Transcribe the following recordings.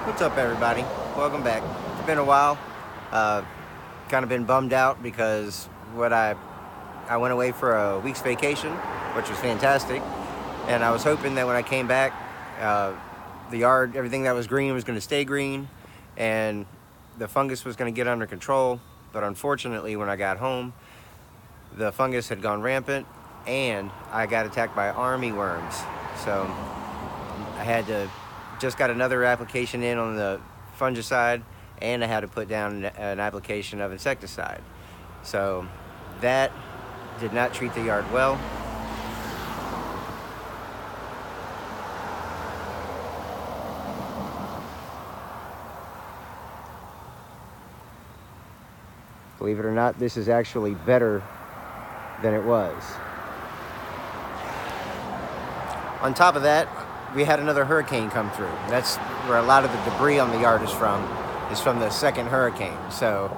What's up, everybody? Welcome back. It's been a while. Kind of been bummed out because I went away for a week's vacation, which was fantastic, and I was hoping that when I came back, the yard, everything that was green was going to stay green, and the fungus was going to get under control. But unfortunately, when I got home, the fungus had gone rampant, and I got attacked by army worms. So I had to just got another application in on the fungicide, and I had to put down an application of insecticide. So that did not treat the yard well. Believe it or not, this is actually better than it was. On top of that, we had another hurricane come through. That's where a lot of the debris on the yard is from the second hurricane. So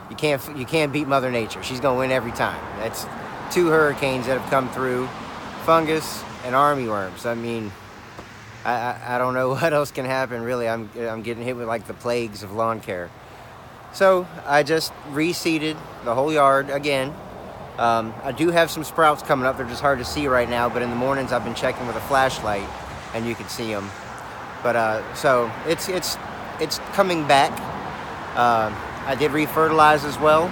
you can't beat Mother Nature. She's gonna win every time. That's 2 hurricanes that have come through, fungus and army worms. I mean, I don't know what else can happen, really. I'm getting hit with like the plagues of lawn care. So I just reseeded the whole yard again. I do have some sprouts coming up. They're just hard to see right now, but in the mornings I've been checking with a flashlight and you can see them. But so it's coming back. I did re-fertilize as well.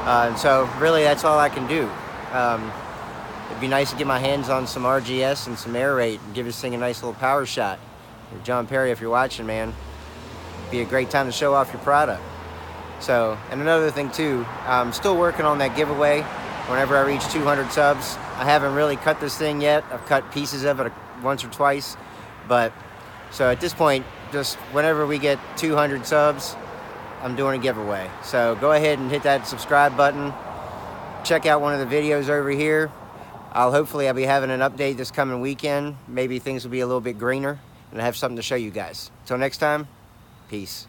And so really that's all I can do. It'd be nice to get my hands on some RGS and some aerate and give this thing a nice little power shot. John Perry, if you're watching, man, it'd be a great time to show off your product. So, and another thing too, I'm still working on that giveaway whenever I reach 200 subs. I haven't really cut this thing yet. I've cut pieces of it once or twice. But, so at this point, just whenever we get 200 subs, I'm doing a giveaway. So go ahead and hit that subscribe button. Check out one of the videos over here. Hopefully I'll be having an update this coming weekend. Maybe things will be a little bit greener and I have something to show you guys. Till next time, peace.